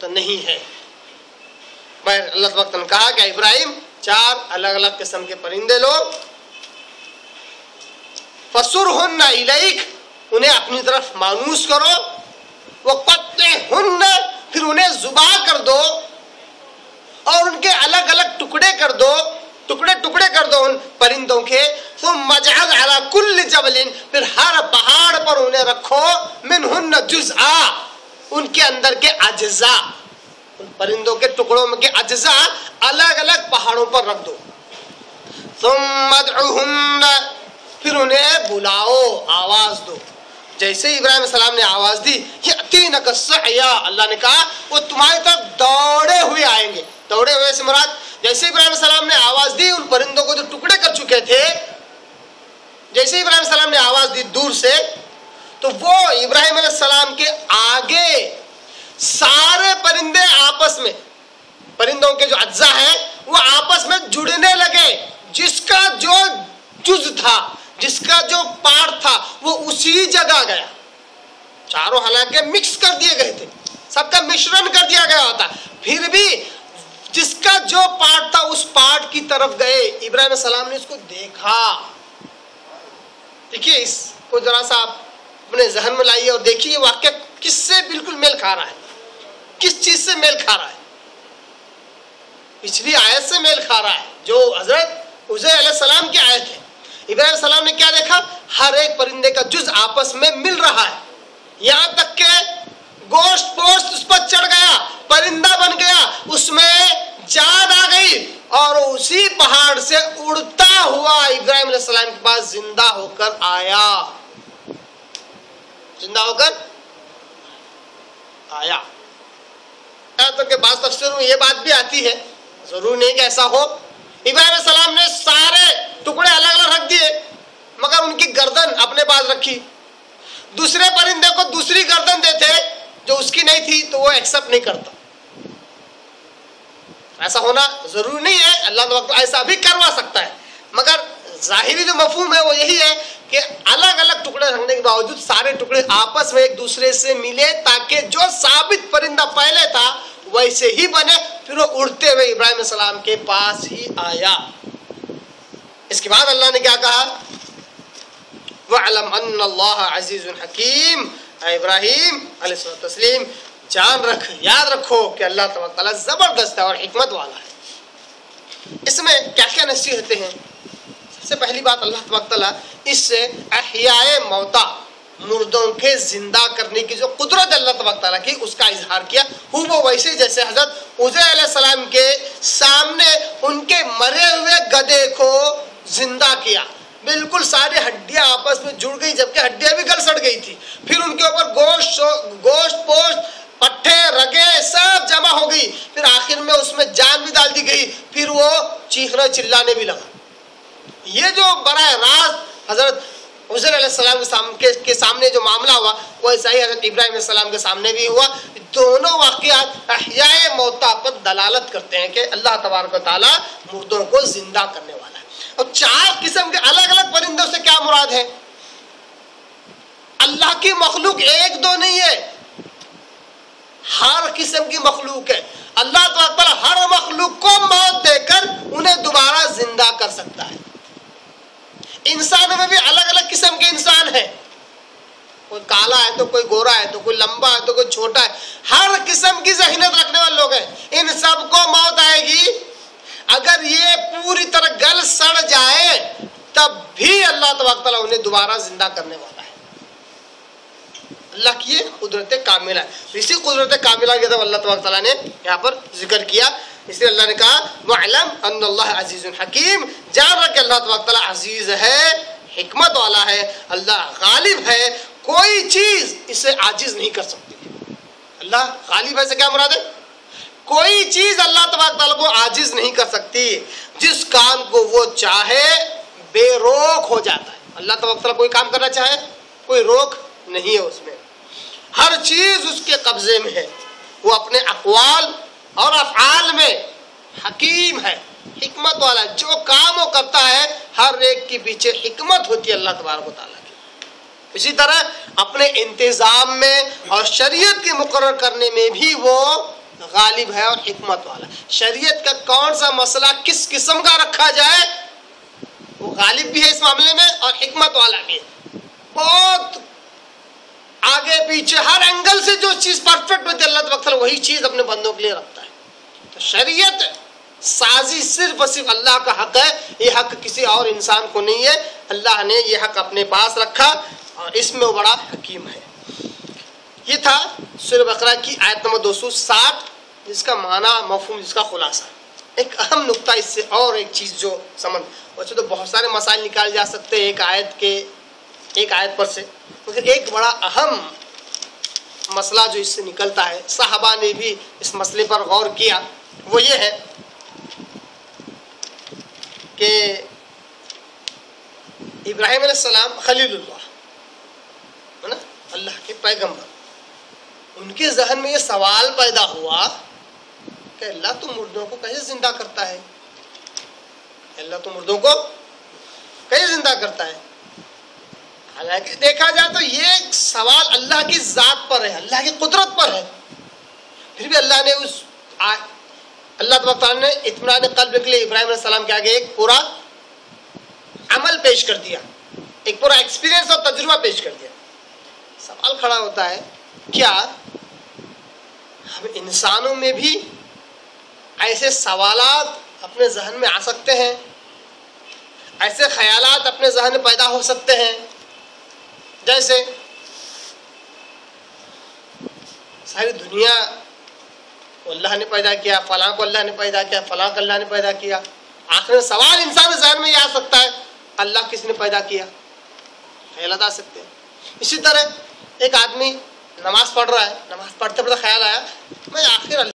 نہیں ہے۔ اللہ تبارک نے کہا کہ ابراہیم 4 الگ الگ قسم کے پرندے لو، فَصُرْهُنَّ إِلَيْكَ انہیں اپنی طرف مانوس کرو، وَقَطِّعْهُنَّ پھر انہیں ذبح کر دو اور ان کے الگ الگ ٹکڑے کر دو، ٹکڑے کر دو ان پرندوں کے، ثُمَّ اجْعَلْ عَلَى كُلِّ جَبَلٍ پھر ہر پہاڑ پر انہیں رکھو، مِنْهُنَّ جُزْءًا ان کے اندر کے اجزاء، ان پرندوں کے ٹکڑوں میں کے اجزاء الگ الگ پہاڑوں پر رکھ دو، ثُمَّ ادْعُهُنَّ پھر انہیں بلاؤ، آواز دو۔ جیسے ہی ابراہیم علیہ السلام نے آواز دی، یأتینک سعیا، اللہ نے کہا وہ تمہاری طرف دوڑے ہوئے آئیں گے۔ دوڑے ہوئے سے مراد جیسے ابراہیم علیہ السلام نے آواز دی ان پرندوں کو جو ٹکڑے کر چکے تھے، جیسے ابراہیم علیہ السلام نے آواز دی دور سے، تو وہ ابراہیم علیہ السلام کے آگے سارے پرندے آپس میں، پرندوں کے جو اجزاء ہیں وہ آپس میں جڑنے لگے، جس کا جو جز تھا، جس کا جو پارٹ تھا وہ اسی جگہ گیا۔ چاروں حالانکہ مکس کر دیے گئے تھے، سب کا مشرن کر دیا گیا ہوتا، پھر بھی جس کا جو پارٹ تھا اس پارٹ کی طرف گئے۔ ابراہیم علیہ السلام نے اس کو دیکھا۔ دیکھیے اس کو ذرا سا آپ اپنے ذہن میں لائیے اور دیکھیے یہ واقعہ کس سے بالکل میل کھا رہا ہے، کس چیز سے میل کھا رہا ہے؟ پچھلی آیت سے میل کھا رہا ہے جو حضرت عزیر علیہ السلام کی آیت ہے۔ ابراہیم علیہ السلام نے کیا دیکھا؟ ہر ایک پرندے کا جز آپس میں مل رہا ہے، یہاں تک کہ گوشت پوشت اس پر چڑھ گیا، پرندہ بن گیا، اس میں جان آ گئی اور اسی پہاڑ سے اڑتا ہوا ابراہیم علیہ السلام کے پاس زندہ ہو کر آیا، زندہ ہو کر آیا۔ تو کہ بعض تفسیروں میں یہ بات بھی آتی ہے، ضرور نہیں کہ ایسا ہو، ابراہیم علیہ السلام نے سارے ٹکڑے الگ الگ رکھ دیے مگر ان کی گردن اپنے پاس رکھی، دوسرے پرندے کو دوسری گردن دیتے جو اس کی نہیں تھی تو وہ ایکسپٹ نہیں کرتا۔ ایسا ہونا ضروری نہیں ہے، اللہ تعالیٰ ایسا بھی کروا سکتا ہے، مگر ظاہری جو مفہوم ہے وہ یہی ہے کہ الگ الگ ٹکڑے رکھنے کے باوجود سارے ٹکڑے آپس میں ایک دوسرے سے ملے تاکہ جو ثابت پرندہ پہلے تھا ویسے ہی بنے، پھر وہ اڑتے ہوئے ابراہیم علیہ السلام کے پاس ہی آیا۔ اس کے بعد اللہ نے کیا کہا؟ وَاعْلَمْ أَنَّ اللَّهَ عَزِيزٌ حَكِيمٌ، اے ابراہیم علیہ السلام جان رکھ، یاد رکھو کہ اللہ تبارک تعالیٰ زبردست ہے اور حکمت والا ہے۔ اس میں کیا کیا نصیحتیں ہیں؟ سب سے پہلی بات اللہ تبارک تعالیٰ اس سے احیاء موتا، مردوں کے زندہ کرنے کی جو قدرت اللہ تبارک تعالیٰ کی اس کا اظہار کیا، وہ ویسے جیسے حضرت عزیر علیہ السلام کے سامنے ان کے مرے ہوئے گدھے کو زندہ کیا، بالکل ساری ہڈیاں آپس میں جڑ گئی جبکہ ہڈیاں بھی گل سڑ گئی تھی، پھر ان کے اوپر گوشت پوشت پٹھے رگے سب جمع ہو گئی، پھر آخر میں اس میں جان بھی ڈال دی گئی، پھر وہ چیخنے چلانے بھی لگا۔ یہ جو براہ راست حضرت عزیر علیہ السلام کے سامنے جو معاملہ ہوا وہ ایسا ہی حضرت ابراہیم علیہ السلام کے سامنے بھی ہوا۔ دونوں واقعات احیاء موتا پر دلالت کرتے ہیں کہ اللہ تبارک و تعالیٰ مردوں کو زندہ کرنے والا ہے۔ اور 4 قسم کے الگ الگ پرندوں سے کیا مراد ہے؟ اللہ کی مخلوق ایک دو نہیں ہے، ہر قسم کی مخلوق ہے۔ اللہ تعالیٰ ہر مخلوق کو موت دے کر انہیں دوبارہ زندہ کر سکتا ہے۔ انسانوں میں بھی الگ الگ قسم کے انسان ہیں، کوئی کالا ہے تو کوئی گورا ہے تو کوئی لمبا ہے تو کوئی چھوٹا ہے، ہر قسم کی ذہنیت رکھنے والے لوگ ہیں۔ ان سب کو موت آئے گی، اگر یہ پوری طرح گل سڑ جائے تب بھی اللہ تبارک تعالیٰ انہیں دوبارہ زندہ کرنے والا ہے۔ اللہ کی یہ قدرت کاملہ ہے۔ اسی قدرت کاملہ کے طرف اللہ تبارک تعالیٰ نے یہاں پر ذکر کیا، اس لیے اللہ نے کہا وَاعْلَمْ أَنَّ اللَّهَ عَزِيزٌ حَكِيمٌ، جان رکھ کہ اللہ تبارک تعالیٰ عزیز ہے، حکمت والا ہے، اللہ غالب ہے، کوئی چیز اسے عاجز نہیں کر سکتی۔ اللہ غالب ہے سے کیا مراد ہے؟ کوئی چیز اللہ تبارک تعالیٰ کو عاجز نہیں کر سکتی، جس کام کو وہ چاہے بے روک ہو جاتا ہے۔ اللہ تبارک تعالیٰ کوئی کام کرنا چاہے کوئی روک نہیں ہے اس میں، ہر چیز اس کے قبضے میں ہے، وہ اپنے اقوال اور افعال میں حکیم ہے، حکمت والا، جو کام وہ کرتا ہے ہر ایک کے پیچھے حکمت ہوتی ہے اللہ تبارک و تعالیٰ کی۔ اسی طرح اپنے انتظام میں اور شریعت کے مقرر کرنے میں بھی وہ غالب ہے اور حکمت والا. شریعت کا کون سا مسئلہ کس قسم کا رکھا جائے وہ غالب بھی ہے اس معاملے میں اور حکمت والا بھی ہے. بہت آگے پیچھے ہر اینگل سے جو چیز پرفیکٹ ہوتی ہے اللہ تبارک تعالیٰ وہی چیز اپنے بندوں کے لیے رکھتا ہے. تو شریعت سازی صرف اور صرف اللہ کا حق ہے. یہ حق کسی اور انسان کو نہیں ہے. اللہ نے یہ حق اپنے پاس رکھا اور اس میں وہ بڑا حکیم ہے. یہ تھا سورہ بقرہ کی آیت نمبر 260 جس کا معنی مفہوم جس کا خلاصہ. ایک اہم نقطہ اس سے اور ایک چیز جو سمجھ ویسے تو بہت سارے مسائل نکال جا سکتے ہیں ایک آیت پر سے مگر ایک بڑا اہم مسئلہ جو اس سے نکلتا ہے صحابہ نے بھی اس مسئلے پر غور کیا وہ یہ ہے کہ ابراہیم علیہ السلام خلیل اللہ ہے نا اللہ کے پیغمبر. ان کے ذہن میں یہ سوال پیدا ہوا کہ اللہ تو مردوں کو کیسے زندہ کرتا ہے. اللہ تو مردوں کو کیسے زندہ کرتا ہے. حالانکہ دیکھا جائے تو یہ سوال اللہ کی ذات پر ہے اللہ کی قدرت پر ہے. پھر بھی اللہ نے اللہ تبارک تعالیٰ نے اطمینان قلب کے لیے ابراہیم علیہ السلام کے آگے ایک پورا عمل پیش کر دیا ایک پورا ایکسپیرینس اور تجربہ پیش کر دیا. سوال کھڑا ہوتا ہے کیا ہم انسانوں میں بھی ایسے سوالات اپنے ذہن میں آ سکتے ہیں ایسے خیالات اپنے ذہن میں پیدا ہو سکتے ہیں جیسے ساری دنیا کو اللہ نے پیدا کیا فلاں کو اللہ نے پیدا کیا فلاں کو اللہ نے پیدا کیا. آخر سوال انسان کے ذہن میں یہ آ سکتا ہے اللہ کس نے پیدا کیا خیالات آ سکتے ہیں. اسی طرح ایک آدمی نماز پڑھ رہا ہے نماز پڑھتے پڑھتے خیال آیا میں آخر